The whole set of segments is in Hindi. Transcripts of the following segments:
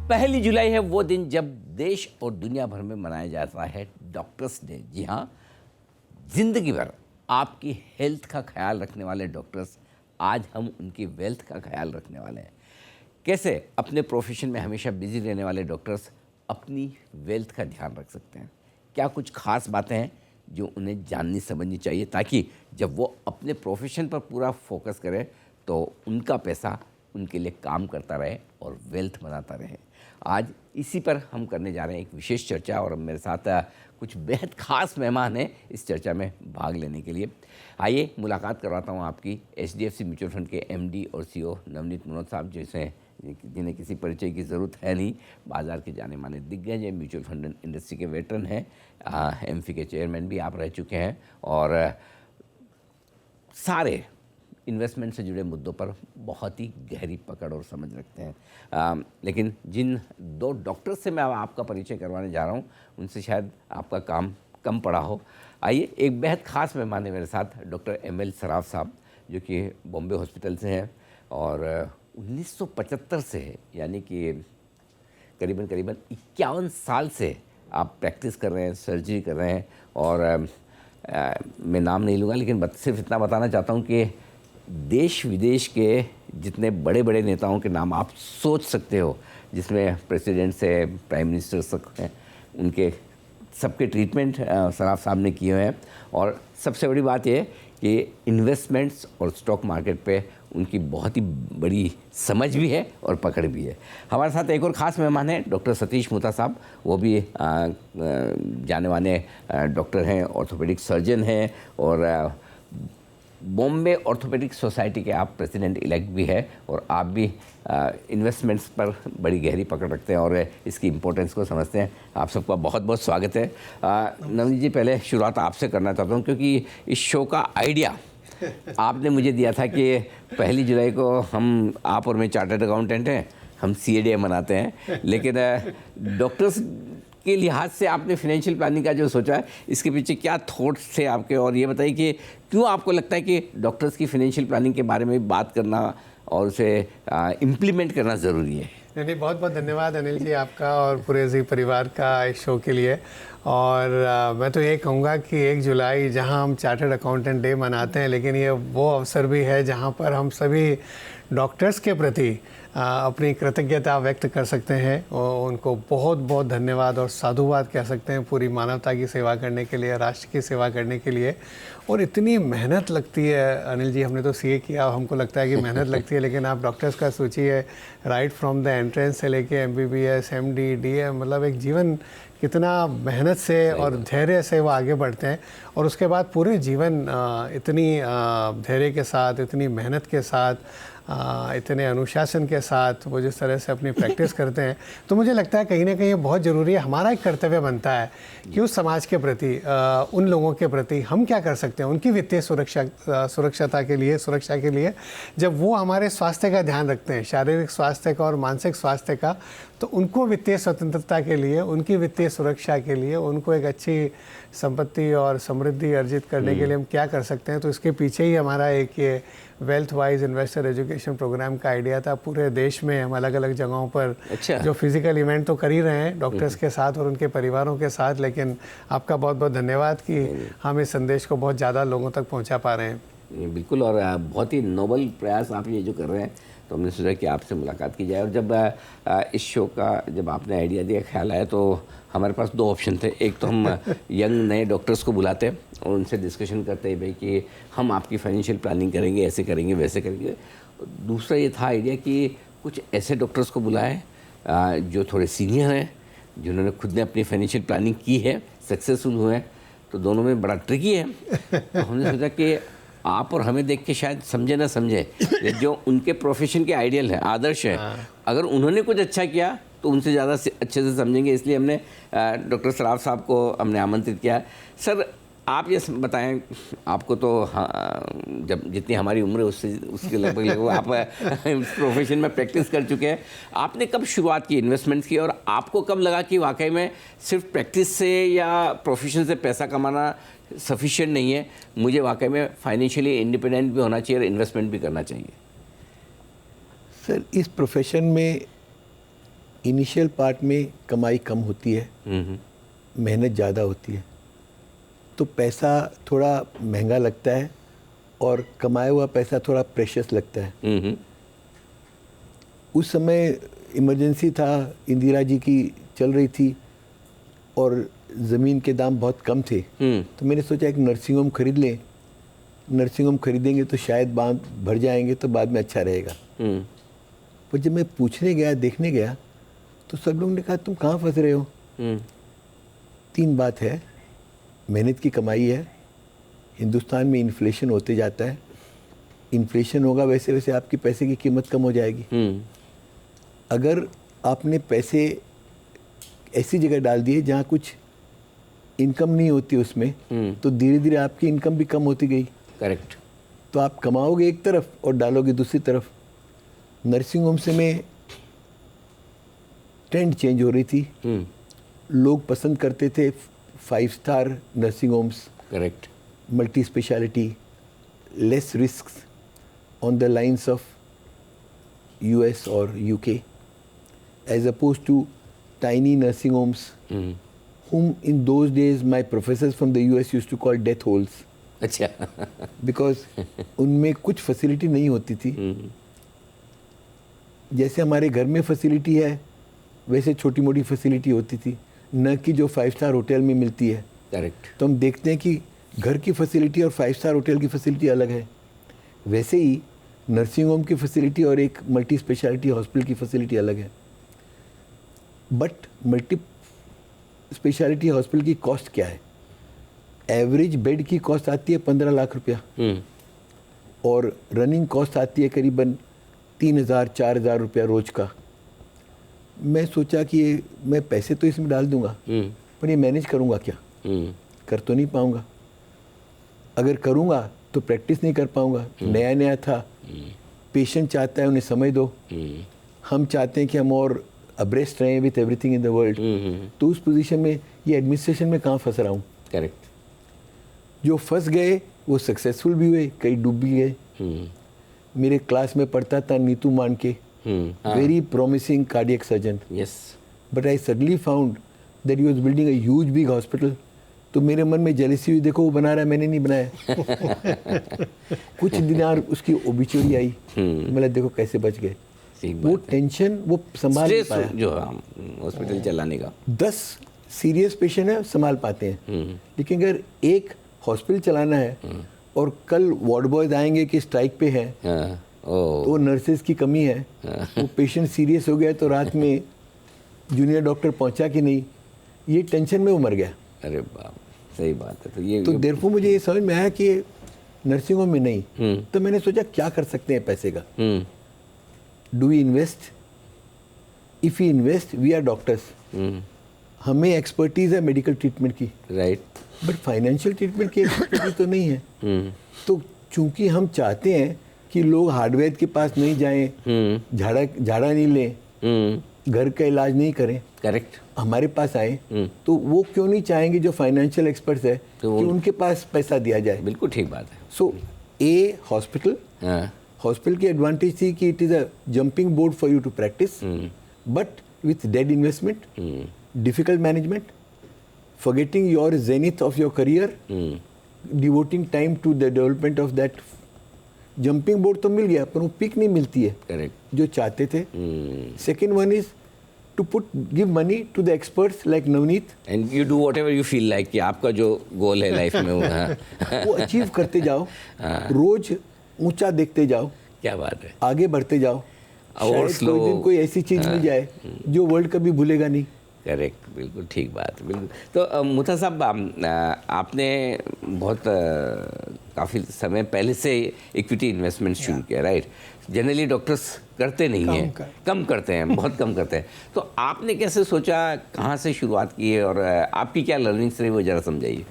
पहली जुलाई है वो दिन जब देश और दुनिया भर में मनाया जाता है डॉक्टर्स डे। जी हाँ, जिंदगी भर आपकी हेल्थ का ख्याल रखने वाले डॉक्टर्स, आज हम उनकी वेल्थ का ख्याल रखने वाले हैं। कैसे अपने प्रोफेशन में हमेशा बिजी रहने वाले डॉक्टर्स अपनी वेल्थ का ध्यान रख सकते हैं, क्या कुछ खास बातें हैं जो उन्हें जाननी समझनी चाहिए, ताकि जब वो अपने प्रोफेशन पर पूरा फोकस करें तो उनका पैसा उनके लिए काम करता रहे और वेल्थ बनाता रहे। आज इसी पर हम करने जा रहे हैं एक विशेष चर्चा, और मेरे साथ कुछ बेहद ख़ास मेहमान हैं इस चर्चा में भाग लेने के लिए। आइए मुलाकात करवाता हूँ आपकी HDFC म्यूचुअल फंड के MD और CEO नवनीत मनोज साहब, जिन्हें किसी परिचय की ज़रूरत है नहीं। बाज़ार के जाने माने दिग्गज हैं, म्यूचुअल फंड इंडस्ट्री के वेटरन हैं, MF के चेयरमैन भी आप रह चुके हैं, और सारे इन्वेस्टमेंट से जुड़े मुद्दों पर बहुत ही गहरी पकड़ और समझ रखते हैं। लेकिन जिन दो डॉक्टर्स से मैं आपका परिचय करवाने जा रहा हूँ, उनसे शायद आपका काम कम पड़ा हो। आइए, एक बेहद ख़ास मेहमान है मेरे साथ, डॉक्टर ML सराफ साहब, जो कि बॉम्बे हॉस्पिटल से हैं और 1975 से है, यानी कि करीबन 51 साल से आप प्रैक्टिस कर रहे हैं, सर्जरी कर रहे हैं। और मैं नाम नहीं लूँगा, लेकिन सिर्फ इतना बताना चाहता हूँ कि देश विदेश के जितने बड़े बड़े नेताओं के नाम आप सोच सकते हो, जिसमें प्रेसिडेंट से प्राइम मिनिस्टर तक हैं, उनके सबके ट्रीटमेंट सराफ साहब ने किए हैं। और सबसे बड़ी बात यह कि इन्वेस्टमेंट्स और स्टॉक मार्केट पे उनकी बहुत ही बड़ी समझ भी है और पकड़ भी है। हमारे साथ एक और ख़ास मेहमान हैं डॉक्टर सतीश मुथा साहब, वो भी जाने माने डॉक्टर हैं, ऑर्थोपेडिक सर्जन हैं, और बॉम्बे ऑर्थोपेडिक सोसाइटी के आप प्रेसिडेंट इलेक्ट भी है, और आप भी इन्वेस्टमेंट्स पर बड़ी गहरी पकड़ रखते हैं और इसकी इम्पोर्टेंस को समझते हैं। आप सबका बहुत बहुत स्वागत है। नवनीत जी, पहले शुरुआत आपसे करना चाहता हूँ, क्योंकि इस शो का आइडिया आपने मुझे दिया था कि पहली जुलाई को आप और मैं चार्टर्ड अकाउंटेंट हैं, हम CADA मनाते हैं, लेकिन डॉक्टर्स के लिहाज से आपने फाइनेंशियल प्लानिंग का जो सोचा है, इसके पीछे क्या थॉट्स थे आपके, और ये बताइए कि क्यों आपको लगता है कि डॉक्टर्स की फाइनेंशियल प्लानिंग के बारे में बात करना और उसे इम्प्लीमेंट करना ज़रूरी है। नहीं, बहुत बहुत धन्यवाद अनिल जी आपका और पूरे जी परिवार का इस शो के लिए। और मैं तो ये कहूँगा कि 1 जुलाई जहाँ हम चार्टर्ड अकाउंटेंट डे मनाते हैं, लेकिन ये वो अवसर भी है जहाँ पर हम सभी डॉक्टर्स के प्रति अपनी कृतज्ञता व्यक्त कर सकते हैं और उनको बहुत बहुत धन्यवाद और साधुवाद कह सकते हैं पूरी मानवता की सेवा करने के लिए, राष्ट्र की सेवा करने के लिए। और इतनी मेहनत लगती है अनिल जी, हमने तो CA किया, हमको लगता है कि मेहनत लगती है, लेकिन आप डॉक्टर्स का सोचिए, राइट फ्रॉम द एंट्रेंस से लेके MBBS MD DM, मतलब एक जीवन कितना मेहनत से और धैर्य से वो आगे बढ़ते हैं, और उसके बाद पूरे जीवन इतनी धैर्य के साथ, इतनी मेहनत के साथ, इतने अनुशासन के साथ वो जिस तरह से अपनी प्रैक्टिस करते हैं, तो मुझे लगता है कहीं ना कहीं बहुत ज़रूरी है, हमारा एक कर्तव्य बनता है कि उस समाज के प्रति, उन लोगों के प्रति हम क्या कर सकते हैं उनकी वित्तीय सुरक्षा के लिए, जब वो हमारे स्वास्थ्य का ध्यान रखते हैं, शारीरिक स्वास्थ्य का और मानसिक स्वास्थ्य का, तो उनको वित्तीय स्वतंत्रता के लिए, उनकी वित्तीय सुरक्षा के लिए, उनको एक अच्छी संपत्ति और समृद्धि अर्जित करने के लिए हम क्या कर सकते हैं। तो इसके पीछे ही हमारा एक ये wealth wise investor education programme का आइडिया था। पूरे देश में हम अलग अलग जगहों पर जो फिजिकल इवेंट तो कर ही रहे हैं डॉक्टर्स के साथ और उनके परिवारों के साथ, लेकिन आपका बहुत बहुत धन्यवाद कि हम इस संदेश को बहुत ज़्यादा लोगों तक पहुँचा पा रहे हैं। बिल्कुल, और बहुत ही नोबल प्रयास आप ये जो कर रहे हैं, तो हमने सोचा कि आपसे मुलाकात की जाए। और जब इस शो का जब आपने आइडिया दिया, ख्याल आया, तो हमारे पास 2 ऑप्शन थे। एक तो हम यंग नए डॉक्टर्स को बुलाते और उनसे डिस्कशन करते हैं भाई कि हम आपकी फाइनेंशियल प्लानिंग करेंगे, ऐसे करेंगे, वैसे करेंगे। दूसरा ये था आइडिया कि कुछ ऐसे डॉक्टर्स को बुलाएं जो थोड़े सीनियर हैं, जिन्होंने खुद ने अपनी फाइनेंशियल प्लानिंग की है, सक्सेसफुल हुए हैं। तो दोनों में बड़ा ट्रिकी है। तो हमने सोचा कि आप और हमें देख के शायद समझे ना समझे, जो उनके प्रोफेशन के आइडियल हैं, आदर्श हैं, अगर उन्होंने कुछ अच्छा किया तो उनसे ज़्यादा अच्छे से समझेंगे। इसलिए हमने डॉक्टर सराफ साहब को हमने आमंत्रित किया। सर, आप ये बताएं, आपको तो जब जितनी हमारी उम्र है उसके लगभग आप प्रोफेशन में प्रैक्टिस कर चुके हैं। आपने कब शुरुआत की इन्वेस्टमेंट्स की, और आपको कब लगा कि वाकई में सिर्फ प्रैक्टिस से या प्रोफेशन से पैसा कमाना सफिशिएंट नहीं है, मुझे वाकई में फाइनेंशियली इंडिपेंडेंट भी होना चाहिए और इन्वेस्टमेंट भी करना चाहिए? सर, इस प्रोफेशन में इनिशियल पार्ट में कमाई कम होती है, मेहनत ज़्यादा होती है, तो पैसा थोड़ा महंगा लगता है और कमाया हुआ पैसा थोड़ा प्रेशियस लगता है। उस समय इमरजेंसी था, इंदिरा जी की चल रही थी और ज़मीन के दाम बहुत कम थे, तो मैंने सोचा एक नर्सिंग होम खरीद लें। नर्सिंग होम खरीदेंगे तो शायद बांध भर जाएंगे तो बाद में अच्छा रहेगा। पर जब मैं पूछने गया, देखने गया, तो सब लोगों ने कहा तुम कहाँ फंस रहे हो। 3 बात है, मेहनत की कमाई है, हिंदुस्तान में इन्फ्लेशन होते जाता है, इन्फ्लेशन होगा वैसे वैसे आपकी पैसे की कीमत कम हो जाएगी। अगर आपने पैसे ऐसी जगह डाल दिए जहाँ कुछ इनकम नहीं होती उसमें, तो धीरे धीरे आपकी इनकम भी कम होती गई। करेक्ट। तो आप कमाओगे एक तरफ और डालोगे दूसरी तरफ। नर्सिंग होम से में ट्रेंड चेंज हो रही थी। लोग पसंद करते थे 5 star nursing homes, correct, multi speciality, less risks on the lines of US और UK, as opposed to tiny nursing homes, whom in those days my professors from the US used to call death holes. अच्छा। बिकॉज उनमें कुछ फैसिलिटी नहीं होती थी। जैसे हमारे घर में फैसिलिटी है वैसे छोटी मोटी फैसिलिटी होती थी, न कि जो 5 स्टार होटल में मिलती है। करेक्ट। तो हम देखते हैं कि घर की फैसिलिटी और 5 स्टार होटल की फैसिलिटी अलग है। वैसे ही नर्सिंग होम की फैसिलिटी और एक मल्टी स्पेशलिटी हॉस्पिटल की फैसिलिटी अलग है। बट मल्टी स्पेशलिटी हॉस्पिटल की कॉस्ट क्या है? एवरेज बेड की कॉस्ट आती है 15 लाख रुपया और रनिंग कॉस्ट आती है करीबन 3,000-4,000 रुपया रोज का। मैं सोचा कि मैं पैसे तो इसमें डाल दूंगा, पर ये मैनेज करूंगा क्या? कर तो नहीं पाऊंगा। अगर करूंगा तो प्रैक्टिस नहीं कर पाऊंगा। नया नया था, पेशेंट चाहता है उन्हें समय दो, हम चाहते हैं कि हम और अब्रेस्ट रहें with everything in the world. तो उस पोजीशन में ये एडमिनिस्ट्रेशन में कहाँ फंस रहा हूँ? करेक्ट। जो फंस गए वो सक्सेसफुल भी हुए, कई डूब भी गए। मेरे क्लास में पढ़ता था नीतू मान के, very promising cardiac surgeon, yes, but I suddenly found that he was building a huge big hospital. तो मेरे मन में जेलसी हुई, देखो वो बना रहा है, मैंने नहीं बनाया। कुछ दिन और उसकी ओबिचुरी आई, मतलब देखो कैसे बच गए। वो टेंशन वो संभाल नहीं पाया। जो हॉस्पिटल चलाने का 10 सीरियस पेशेंट है संभाल पाते हैं, लेकिन अगर एक हॉस्पिटल चलाना है और कल वार्ड बॉयज आएंगे कि स्ट्राइक पे है, तो नर्सेज की कमी है, वो पेशेंट सीरियस हो गया तो रात में जूनियर डॉक्टर पहुंचा कि नहीं, ये टेंशन में वो मर गया। अरे बाप, सही बात है। तो ये देयरफॉर मुझे ये समझ में आया कि नर्सिंग होम में नहीं, तो मैंने सोचा क्या कर सकते हैं पैसे का। Do we invest? If we invest, we are doctors, हमें एक्सपर्टीज है मेडिकल ट्रीटमेंट की, राइट, बट फाइनेंशियल ट्रीटमेंट की एक्सपर्टीज तो नहीं है। तो चूंकि हम चाहते हैं कि लोग हार्डवेयर के पास नहीं जाएं, झाड़ा नहीं लें, घर का इलाज नहीं करें, करेक्ट, हमारे पास आए, तो वो क्यों नहीं चाहेंगे जो फाइनेंशियल एक्सपर्ट्स है तो कि उनके पास पैसा दिया जाए। बिल्कुल ठीक बात है। सो हॉस्पिटल की एडवांटेज थी कि it is a jumping board for you to practise, but with dead investment, difficult management, forgetting your zenith of your career, devoting time to the development of that. Jumping board तो मिल गया पर वो पिक नहीं मिलती है, करेक्ट, जो चाहते थे। Second one is to give money to the experts like Navneet, and you do whatever you feel like कि आपका जो गोल है लाइफ में वो अचीव करते जाओ, रोज ऊंचा देखते जाओ, क्या बात है, आगे बढ़ते जाओ। और शायद कोई दिन कोई ऐसी चीज मिल जाए जो वर्ल्ड कभी भूलेगा नहीं। करेक्ट, बिल्कुल ठीक बात है, बिल्कुल। तो मुथा साहब, आपने बहुत काफ़ी समय पहले से इक्विटी इन्वेस्टमेंट शुरू किया, राइट? जनरली डॉक्टर्स करते नहीं हैं, कम करते हैं, बहुत कम करते हैं। तो आपने कैसे सोचा, कहाँ से शुरुआत की है और आपकी क्या लर्निंग्स रही वो ज़रा समझाइए।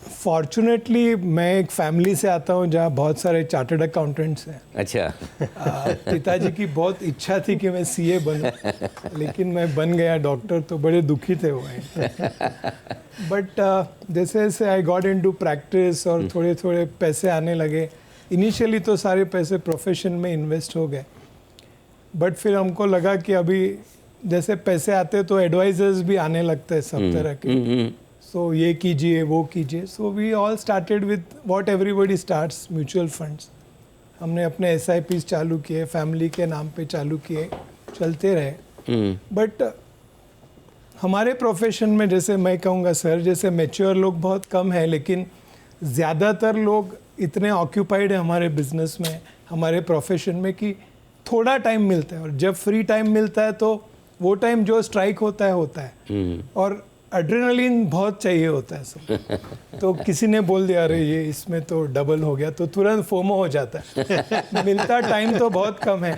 फॉर्चुनेटली मैं एक फैमिली से आता हूँ जहाँ बहुत सारे चार्टर्ड अकाउंटेंट्स हैं। अच्छा। पिताजी की बहुत इच्छा थी कि मैं सीए बनूं, लेकिन मैं बन गया डॉक्टर, तो बड़े दुखी थे वो। बट जैसे जैसे आई गॉट इनटू प्रैक्टिस और थोड़े थोड़े पैसे आने लगे, इनिशियली तो सारे पैसे प्रोफेशन में इन्वेस्ट हो गए। बट फिर हमको लगा कि अभी जैसे पैसे आते तो एडवाइजर्स भी आने लगते हैं सब तरह के, सो ये कीजिए वो कीजिए, so we all started with what everybody starts, mutual funds. हमने अपने SIPs चालू किए, फैमिली के नाम पे चालू किए, चलते रहे। बट हमारे प्रोफेशन में जैसे मैं कहूँगा सर, जैसे मैच्योर लोग बहुत कम है, लेकिन ज़्यादातर लोग इतने ऑक्यूपाइड है हमारे बिजनेस में, हमारे प्रोफेशन में, कि थोड़ा टाइम मिलता है, और जब फ्री टाइम मिलता है तो वो टाइम जो स्ट्राइक होता है और एड्रेनलिन बहुत चाहिए होता है सब। तो किसी ने बोल दिया अरे ये इसमें तो डबल हो गया, तो तुरंत फोमो हो जाता है। मिलता टाइम तो बहुत कम है,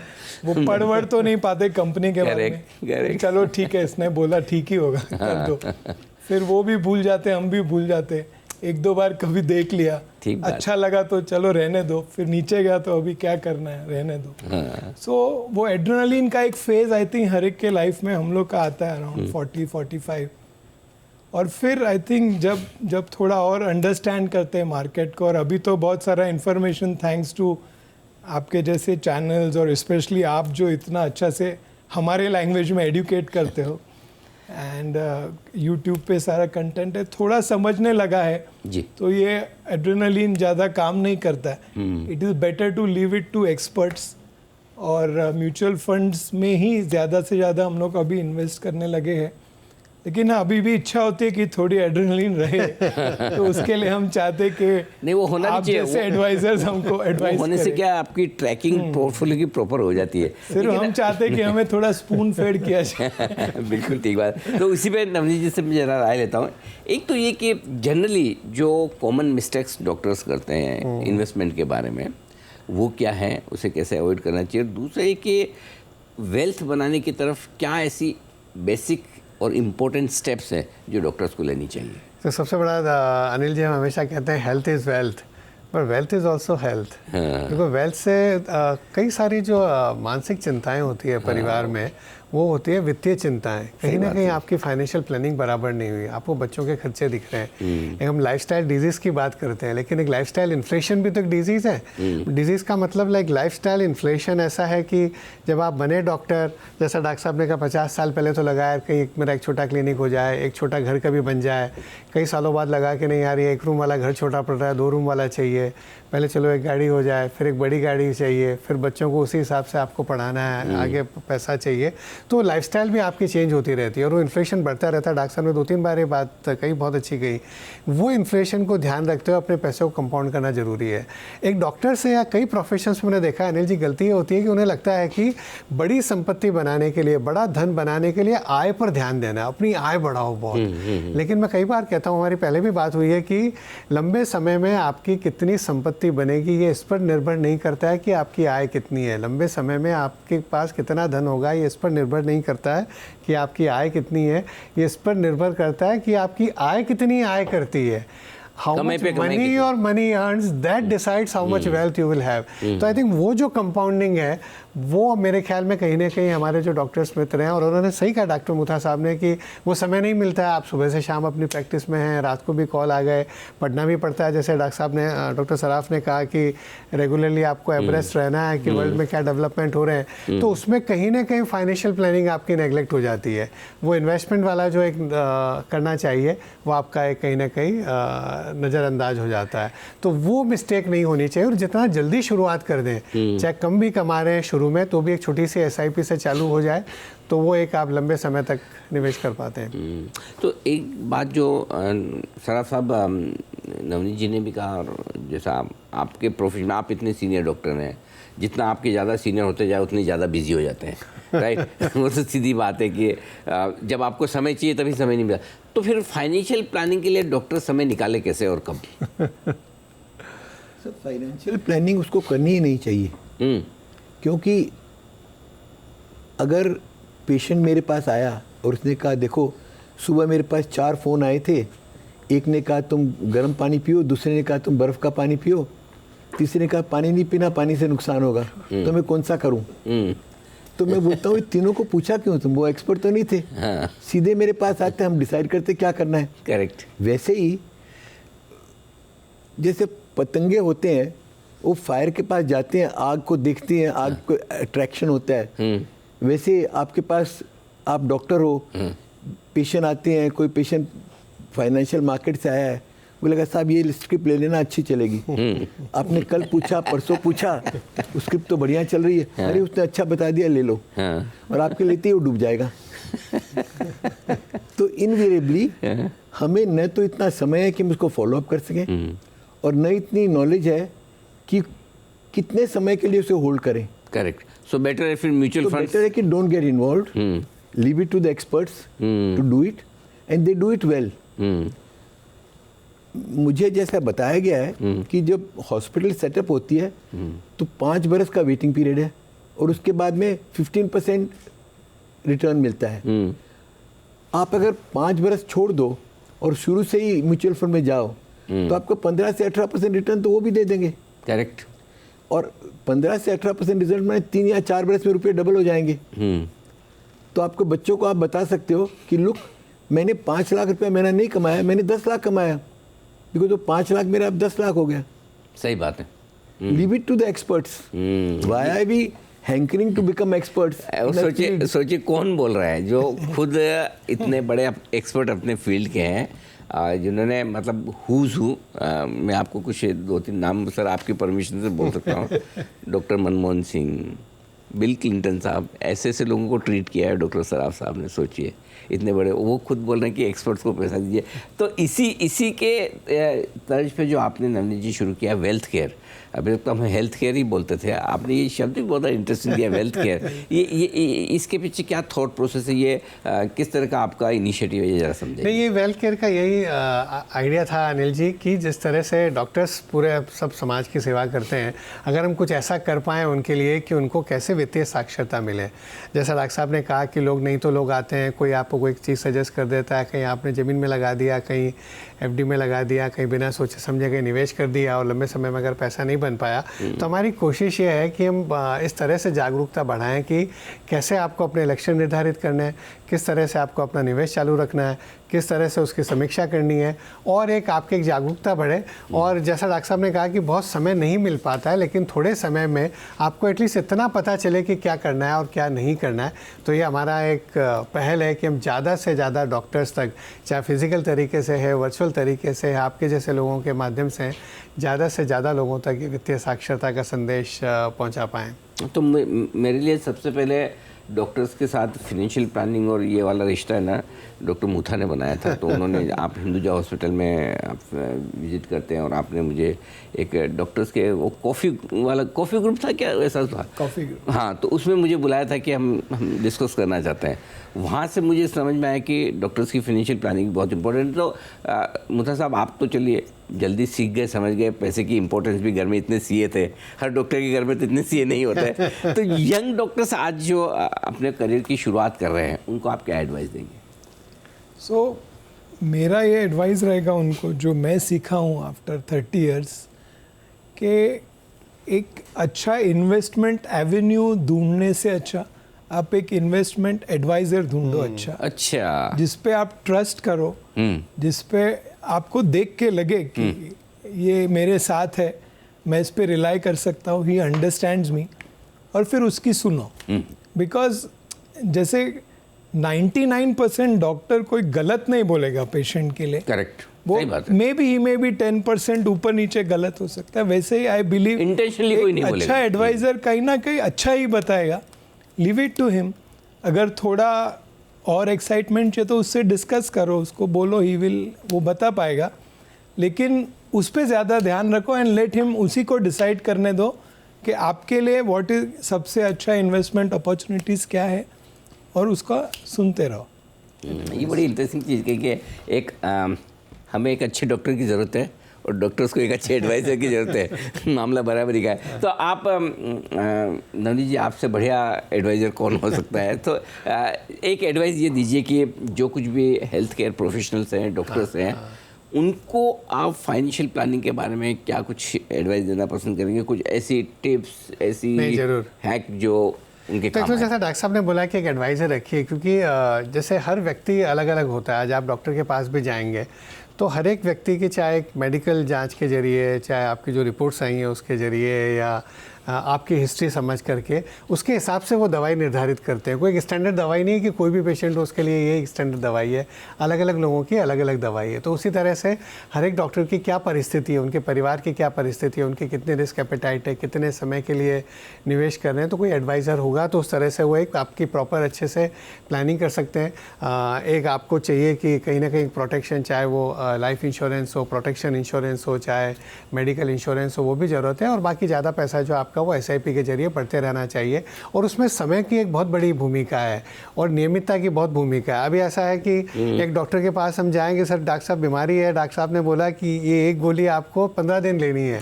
वो पढ़ तो नहीं पाते कंपनी के बारे में, चलो ठीक है इसने बोला ठीक ही होगा कर दो, फिर वो भी भूल जाते, हम भी भूल जाते। एक दो बार कभी देख लिया, अच्छा लगा तो चलो रहने दो, फिर नीचे गया तो अभी क्या करना है, रहने दो। सो वो एड्रेनलिन का एक फेज आई थिंक हर एक के लाइफ में हम लोग का आता है अराउंड 40-45, और फिर आई थिंक जब थोड़ा और अंडरस्टैंड करते हैं मार्केट को, और अभी तो बहुत सारा इन्फॉर्मेशन थैंक्स टू आपके जैसे चैनल्स, और स्पेशली आप जो इतना अच्छा से हमारे लैंग्वेज में एडुकेट करते हो, एंड यूट्यूब पे सारा कंटेंट है, थोड़ा समझने लगा है जी। तो ये एड्रेनलिन ज़्यादा काम नहीं करता है। It is better to leave it to experts, और म्यूचुअल फंड्स में ही ज़्यादा से ज़्यादा हम लोग अभी इन्वेस्ट करने लगे हैं। लेकिन अभी भी इच्छा होती है कि थोड़ी एड्रेनलिन रहे, तो उसके लिए हम चाहते कि नहीं वो होना आप जैसे एडवाइजर्स हमको एडवाइस होने से क्या आपकी ट्रैकिंग पोर्टफोलियो की प्रॉपर हो जाती है। सिर्फ हम चाहते हैं कि हमें थोड़ा स्पून फेड किया जाए। बिल्कुल ठीक बात। तो इसी पे नवनीत जी से मैं जरा राय लेता हूँ। एक तो ये कि जनरली जो कॉमन मिस्टेक्स डॉक्टर्स करते हैं इन्वेस्टमेंट के बारे में, वो क्या है, उसे कैसे अवॉइड करना चाहिए। दूसरा ये कि वेल्थ बनाने की तरफ क्या ऐसी बेसिक और इम्पोर्टेंट स्टेप्स हैं जो डॉक्टर्स को लेनी चाहिए। तो सबसे बड़ा अनिल जी हम हमेशा कहते हैं हेल्थ इज़ वेल्थ, पर वेल्थ इज़ ऑल्सो हेल्थ। देखो वेल्थ से कई सारी जो मानसिक चिंताएं होती है परिवार में, वो होती है वित्तीय चिंताएं। कहीं ना कहीं आपकी फाइनेंशियल प्लानिंग बराबर नहीं हुई, आपको बच्चों के खर्चे दिख रहे हैं। एक हम लाइफस्टाइल डिजीज़ की बात करते हैं, लेकिन एक लाइफस्टाइल इन्फ्लेशन भी तो एक डिजीज़ है। डिजीज़ का मतलब लाइक लाइफस्टाइल इन्फ्लेशन ऐसा है कि जब आप बने डॉक्टर, जैसा डॉक्टर साहब ने कहा 50 साल पहले तो लगा यार कहीं मेरा एक छोटा क्लिनिक हो जाए, एक छोटा घर का भी बन जाए। कई सालों बाद लगा कि नहीं यार ये 1 रूम वाला घर छोटा पड़ रहा है, 2 रूम वाला चाहिए। पहले चलो एक गाड़ी हो जाए, फिर एक बड़ी गाड़ी चाहिए, फिर बच्चों को उसी हिसाब से आपको पढ़ाना है, आगे पैसा चाहिए। तो लाइफस्टाइल भी आपकी चेंज होती रहती है और वो इन्फ्लेशन बढ़ता रहता है। डॉक्टर साहब ने 2-3 बार ये बात कही, बहुत अच्छी कही। वो इन्फ्लेशन को ध्यान रखते हुए अपने पैसे को कंपाउंड करना जरूरी है। एक डॉक्टर से या कई प्रोफेशंस में मैंने देखा अनिल जी गलती ये होती है कि उन्हें लगता है कि बड़ी संपत्ति बनाने के लिए, बड़ा धन बनाने के लिए आय पर ध्यान देना, अपनी आय बढ़ाओ बहुत। लेकिन मैं कई बार कहता हूँ, हमारी पहले भी बात हुई है कि लंबे समय में आपकी कितनी संपत्ति बनेगी ये इस पर निर्भर नहीं करता है कि आपकी आय कितनी है। लंबे समय में आपके पास कितना धन होगा ये इस पर निर्भर नहीं करता है कि आपकी आय कितनी है, ये इस पर निर्भर करता है कि आपकी आय कितनी आय करती है। How much money your money earns that decides how much wealth you will have. तो आई थिंक वो जो कंपाउंडिंग है वो मेरे ख्याल में कहीं ना कहीं हमारे जो डॉक्टर्स मित्र हैं, और उन्होंने सही कहा डॉक्टर मुथा साहब ने कि वो समय नहीं मिलता है। आप सुबह से शाम अपनी प्रैक्टिस में हैं, रात को भी कॉल आ गए, पढ़ना भी पड़ता है। जैसे डॉक्टर साहब ने, डॉक्टर सराफ ने कहा कि रेगुलरली आपको एब्रेस्ट रहना है कि वर्ल्ड में क्या डेवलपमेंट हो रहे हैं। तो उसमें कहीं ना कहीं फाइनेंशियल प्लानिंग आपकी नेगलेक्ट हो जाती है। वो इन्वेस्टमेंट वाला जो एक करना चाहिए वो आपका एक कहीं ना कहीं नज़रअंदाज हो जाता है। तो वो मिस्टेक नहीं होनी चाहिए, और जितना जल्दी शुरुआत कर दें, चाहे कम भी कमा रहे हैं शुरू में, तो भी एक छोटी सी SIP से चालू हो जाए तो वो एक आप लंबे समय तक निवेश कर पाते हैं। तो एक बात जो सराफ साहब नवनीत जी ने भी कहा, और जैसा आपके प्रोफेशन में आप इतने सीनियर डॉक्टर हैं, जितना आपके ज़्यादा सीनियर होते जाए उतने ज़्यादा बिजी हो जाते हैं, राइट। वो तो सीधी बात है कि जब आपको समय चाहिए तभी समय नहीं मिला। तो फिर फाइनेंशियल प्लानिंग के लिए डॉक्टर समय निकाले कैसे और कब? सर फाइनेंशियल प्लानिंग उसको करनी ही नहीं चाहिए, क्योंकि अगर पेशेंट मेरे पास आया और उसने कहा देखो सुबह मेरे पास 4 फ़ोन आए थे, एक ने कहा तुम गर्म पानी पियो, दूसरे ने कहा तुम बर्फ़ का पानी पियो, तीसरे ने कहा पानी नहीं पीना, पानी से नुकसान होगा, तो मैं कौन सा करूं? तो मैं बोलता हूँ तीनों को पूछा क्यों? तुम वो एक्सपर्ट तो नहीं थे। हाँ। सीधे मेरे पास आते, हम डिसाइड करते क्या करना है। करेक्ट। वैसे ही जैसे पतंगे होते हैं वो फायर के पास जाते हैं, आग को देखते हैं, आग को अट्रैक्शन होता है। वैसे आपके पास, आप डॉक्टर हो, पेशेंट आते हैं, कोई पेशेंट फाइनेंशियल मार्केट से आया है, वो लगा साहब ये स्क्रिप्ट ले लेना, अच्छी चलेगी। आपने कल पूछा, परसों पूछा, स्क्रिप्ट तो बढ़िया चल रही है, अरे उसने अच्छा बता दिया, ले लो, और आपके लेते ही वो डूब जाएगा। तो इनवेरिएबली हमें न तो इतना समय है कि हम उसको फॉलो अप कर सकें, और न इतनी नॉलेज है कि कितने समय के लिए उसे होल्ड करें। करेक्ट। सो बेटर है फिर म्यूचुअल तो फंड। बेटर है कि don't get involved, leave it to the experts to do it, and they do it well. मुझे जैसा बताया गया है कि जब हॉस्पिटल सेटअप होती है तो 5 बरस का वेटिंग पीरियड है, और उसके बाद में 15% रिटर्न मिलता है। आप अगर 5 बरस छोड़ दो और शुरू से ही म्यूचुअल फंड में जाओ तो आपको 15 से 18% रिटर्न तो वो भी दे देंगे। करेक्ट। और 15 से 18% रिजल्ट में 3 या 4 बरस में रुपये डबल हो जाएंगे। तो आपको बच्चों को आप बता सकते हो कि लुक, मैंने 5 लाख रुपया मैंने नहीं कमाया, मैंने 10 लाख कमाया, बिकॉज तो 5 लाख मेरा अब 10 लाख हो गया। सही बात है। Leave it to the experts. Why are we hankering to become experts? सोचिए कौन बोल रहा है जो खुद इतने बड़े एक्सपर्ट अपने फील्ड के हैं, जिन्होंने मतलब हुज हु, मैं आपको कुछ 2-3 नाम सर आपकी परमिशन से बोल सकता हूँ। Doctor Manmohan Singh, bill Clinton साहब, ऐसे ऐसे लोगों को ट्रीट किया है डॉक्टर सराफ साहब ने। सोचिए इतने बड़े, वो खुद बोल रहे हैं कि एक्सपर्ट्स को पैसा दीजिए। तो इसी के तर्ज पे जो आपने नवनीत जी शुरू किया वेल्थ केयर, अभी तक तो हम हेल्थ केयर ही बोलते थे, आपने ये शब्द भी बहुत इंटरेस्टिंग दिया वेल्थ केयर। ये इसके पीछे क्या थॉट प्रोसेस है, ये किस तरह का आपका इनिशिएटिव है, ये जरा समझिए। नहीं, ये वेल्थ केयर का यही आइडिया था अनिल जी, कि जिस तरह से डॉक्टर्स पूरे सब समाज की सेवा करते हैं, अगर हम कुछ ऐसा कर पाएँ उनके लिए कि उनको कैसे वित्तीय साक्षरता मिले। जैसा डॉक्टर साहब ने कहा कि लोग नहीं तो लोग आते हैं, कोई आपको कोई चीज़ सजेस्ट कर देता है, कहीं आपने ज़मीन में लगा दिया, कहीं एफडी में लगा दिया, कहीं बिना सोचे समझे कहीं निवेश कर दिया, और लंबे समय में अगर पैसा नहीं बन पाया, तो हमारी कोशिश ये है कि हम इस तरह से जागरूकता बढ़ाएं कि कैसे आपको अपने लक्ष्य निर्धारित करने हैं, किस तरह से आपको अपना निवेश चालू रखना है, किस तरह से उसकी समीक्षा करनी है, और एक आपकी एक जागरूकता बढ़े। और जैसा डॉक्टर साहब ने कहा कि बहुत समय नहीं मिल पाता है, लेकिन थोड़े समय में आपको एटलीस्ट इतना पता चले कि क्या करना है और क्या नहीं करना है। तो ये हमारा एक पहल है कि हम ज़्यादा से ज़्यादा डॉक्टर्स तक, चाहे फिजिकल तरीके से है, वर्चुअल तरीके से है, आपके जैसे लोगों के माध्यम से ज़्यादा से ज़्यादा लोगों तक वित्तीय साक्षरता का संदेश पहुंचा पाएँ। तो मेरे लिए सबसे पहले डॉक्टर्स के साथ फाइनेंशियल प्लानिंग और ये वाला रिश्ता है ना, डॉक्टर मुथा ने बनाया था। तो उन्होंने, आप हिंदुजा हॉस्पिटल में आप विजिट करते हैं, और आपने मुझे एक डॉक्टर्स के वो कॉफ़ी ग्रुप था क्या, ऐसा था कॉफ़ी ग्रुप, हाँ, तो उसमें मुझे बुलाया था कि हम डिस्कस करना चाहते हैं। वहाँ से मुझे समझ में आया कि डॉक्टर्स की फाइनेंशियल प्लानिंग बहुत इंपॉर्टेंट। तो मुथा साहब, आप तो चलिए जल्दी सीख गए, समझ गए, पैसे की इंपॉर्टेंस भी। घर में इतने सीए थे, हर डॉक्टर के घर में तो इतने सीए नहीं होते। तो यंग डॉक्टर्स आज जो अपने करियर की शुरुआत कर रहे हैं, उनको आप क्या एडवाइस देंगे? मेरा ये एडवाइस रहेगा उनको, जो मैं सीखा हूँ आफ्टर 30 इयर्स, कि एक अच्छा इन्वेस्टमेंट एवेन्यू ढूंढने से अच्छा आप एक इन्वेस्टमेंट एडवाइज़र ढूंढो अच्छा, जिस पे आप ट्रस्ट करो, जिस पे आपको देख के लगे कि ये मेरे साथ है, मैं इस पे रिलाई कर सकता हूँ, ही अंडरस्टैंड्स मी, और फिर उसकी सुनो। बिकॉज जैसे 99% डॉक्टर कोई गलत नहीं बोलेगा पेशेंट के लिए, करेक्ट, वो मे बी 10% ऊपर नीचे गलत हो सकता है। वैसे ही आई बिलीव इंटेंशनली कोई नहीं बोलेगा। अच्छा एडवाइजर कहीं ना कहीं अच्छा ही बताएगा, लीव इट टू हिम। अगर थोड़ा और एक्साइटमेंट चाहिए तो उससे डिस्कस करो, उसको बोलो, ही विल, वो बता पाएगा, लेकिन उस पर ज़्यादा ध्यान रखो एंड लेट हिम उसी को डिसाइड करने दो कि आपके लिए व्हाट इज सबसे अच्छा इन्वेस्टमेंट अपॉर्चुनिटीज़ क्या है, और उसका सुनते रहो। ये बड़ी इंटरेस्टिंग चीज़ है कि एक हमें एक अच्छे डॉक्टर की ज़रूरत है और डॉक्टर्स को एक अच्छे एडवाइज़र की ज़रूरत है। मामला बराबरी का है। तो आप नवनीत जी, आपसे बढ़िया एडवाइज़र कौन हो सकता है? तो एक एडवाइस ये दीजिए कि जो कुछ भी हेल्थ केयर प्रोफेशनल्स हैं, डॉक्टर्स हैं, उनको आप फाइनेंशियल प्लानिंग के बारे में क्या कुछ एडवाइस देना पसंद करेंगे? कुछ ऐसी टिप्स, ऐसी हैक जो उनके काम तो जैसा डॉक्टर साहब ने बोला कि एक एडवाइज़र रखिए, क्योंकि जैसे हर व्यक्ति अलग अलग होता है। आज आप डॉक्टर के पास भी जाएंगे तो हर एक व्यक्ति की चाहे एक मेडिकल जांच के जरिए, चाहे आपकी जो रिपोर्ट्स आई हैं उसके ज़रिए, या आपकी हिस्ट्री समझ करके उसके हिसाब से वो दवाई निर्धारित करते हैं। कोई एक स्टैंडर्ड दवाई नहीं है कि कोई भी पेशेंट हो उसके लिए ये स्टैंडर्ड दवाई है, अलग अलग लोगों की अलग अलग दवाई है। तो उसी तरह से हर एक डॉक्टर की क्या परिस्थिति है, उनके परिवार की क्या परिस्थिति है, उनकी कितनी रिस्क एपेटाइट है, कितने समय के लिए निवेश कर रहे हैं, तो कोई एडवाइज़र होगा तो उस तरह से वो एक आपकी प्रॉपर अच्छे से प्लानिंग कर सकते हैं। एक आपको चाहिए कि कहीं ना कहीं प्रोटेक्शन, चाहे वो लाइफ इंश्योरेंस हो, प्रोटेक्शन इंश्योरेंस हो, चाहे मेडिकल इंश्योरेंस हो, वो भी ज़रूरत है। और बाकी ज़्यादा पैसा जो आपका वो SIP के जरिए बढ़ते रहना चाहिए, और उसमें समय की एक बहुत बड़ी भूमिका है और नियमितता की बहुत भूमिका है। अभी ऐसा है कि एक डॉक्टर के पास हम जाएंगे, सर डॉक्टर साहब बीमारी है, डॉक्टर साहब ने बोला कि ये एक गोली आपको 15 दिन लेनी है,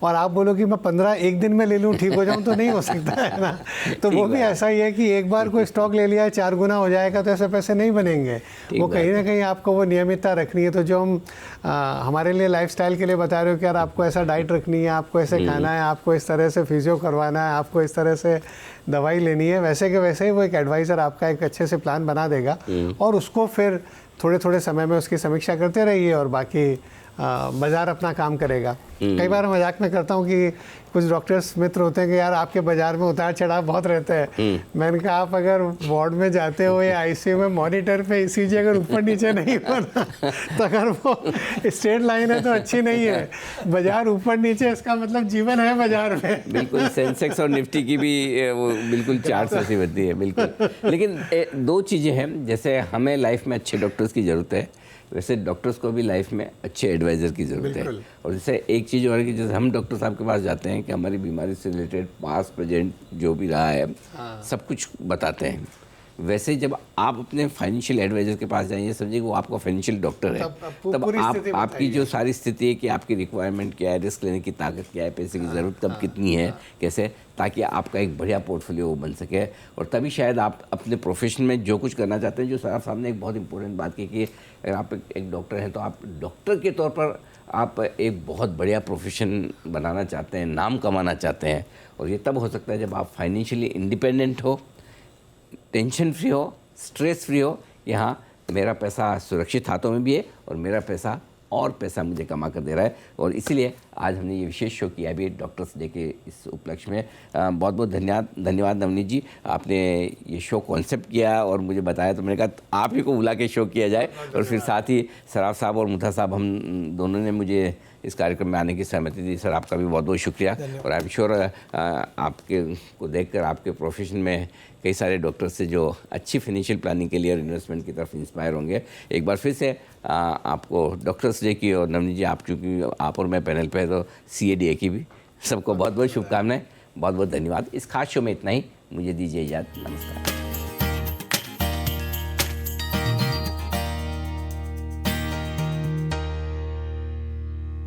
और आप बोलो कि मैं 15 एक दिन में ले लूँ ठीक हो जाऊँ, तो नहीं हो सकता है ना। तो वो भी ऐसा ही है कि एक बार कोई स्टॉक ले लिया 4 गुना हो जाएगा, तो ऐसे पैसे नहीं बनेंगे। वो कहीं ना कहीं आपको वो नियमितता रखनी है। तो जो हम हमारे लिए लाइफस्टाइल के लिए बता रहे हो कि यार आपको ऐसा डाइट रखनी है, आपको ऐसे खाना है, आपको इस तरह से फिजियो करवाना है, आपको इस तरह से दवाई लेनी है, वैसे के वैसे ही वो एक एडवाइज़र आपका एक अच्छे से प्लान बना देगा, और उसको फिर थोड़े थोड़े समय में उसकी समीक्षा करते रहिए, और बाकी बाज़ार अपना काम करेगा। कई बार मजाक में करता हूँ कि कुछ डॉक्टर्स मित्र होते हैं कि यार आपके बाज़ार में उतार चढ़ाव बहुत रहते हैं। मैंने कहा आप अगर वार्ड में जाते हो या ICU में मॉनिटर पे ECG अगर ऊपर नीचे नहीं हो ना, तो अगर वो स्ट्रेट लाइन है तो अच्छी नहीं है। बाज़ार ऊपर नीचे, इसका मतलब जीवन है बाज़ार में। बिल्कुल, सेंसेक्स और निफ्टी की भी वो बिल्कुल चार्ट ऐसी बनती है, बिल्कुल। लेकिन 2 चीज़ें हैं, जैसे हमें लाइफ में अच्छे डॉक्टर्स की ज़रूरत है, वैसे डॉक्टर्स को भी लाइफ में अच्छे एडवाइज़र की ज़रूरत है। और जैसे एक चीज़ और है कि जैसे हम डॉक्टर साहब के पास जाते हैं कि हमारी बीमारी से रिलेटेड पास्ट प्रेजेंट जो भी रहा है सब कुछ बताते हैं। वैसे जब आप अपने फाइनेंशियल एडवाइज़र के पास जाइए, समझिए वो आपका फाइनेंशियल डॉक्टर है, तब आप आपकी जो सारी स्थिति है कि आपकी रिक्वायरमेंट क्या है, रिस्क लेने की ताकत क्या है, पैसे की ज़रूरत कब कितनी है, कैसे, ताकि आपका एक बढ़िया पोर्टफोलियो बन सके। और तभी शायद आप अपने प्रोफेशन में जो कुछ करना चाहते हैं, जो सर सामने एक बहुत इंपॉर्टेंट बात की कि अगर आप एक डॉक्टर हैं तो आप डॉक्टर के तौर पर आप एक बहुत बढ़िया प्रोफेशन बनाना चाहते हैं, नाम कमाना चाहते हैं। और ये तब हो सकता है जब आप फाइनेंशियली इंडिपेंडेंट हो, टेंशन फ्री हो, स्ट्रेस फ्री हो। यहाँ मेरा पैसा सुरक्षित हाथों में भी है और मेरा पैसा और पैसा मुझे कमा कर दे रहा है। और इसीलिए आज हमने ये विशेष शो किया भी डॉक्टर्स डे के इस उपलक्ष्य में। बहुत बहुत धन्यवाद नवनीत जी, आपने ये शो कॉन्सेप्ट किया और मुझे बताया, तो मैंने कहा आप ही को बुला के शो किया जाए। और फिर साथ ही सराफ साहब और मुथा साहब, हम दोनों ने मुझे इस कार्यक्रम में आने की सहमति दी। सर आपका भी बहुत बहुत शुक्रिया। और आई एम श्योर आपके को देखकर आपके प्रोफेशन में कई सारे डॉक्टर्स से जो अच्छी फाइनेंशियल प्लानिंग के लिए और इन्वेस्टमेंट की तरफ इंस्पायर होंगे। एक बार फिर से आपको डॉक्टर्स डे की, और नवनीत जी आप चूँकि आप और मैं पैनल पे है तो CADA की भी सबको बहुत बहुत शुभकामनाएं। बहुत बहुत धन्यवाद। इस खास शो में इतना ही, मुझे दीजिए इजाज़त, नमस्कार।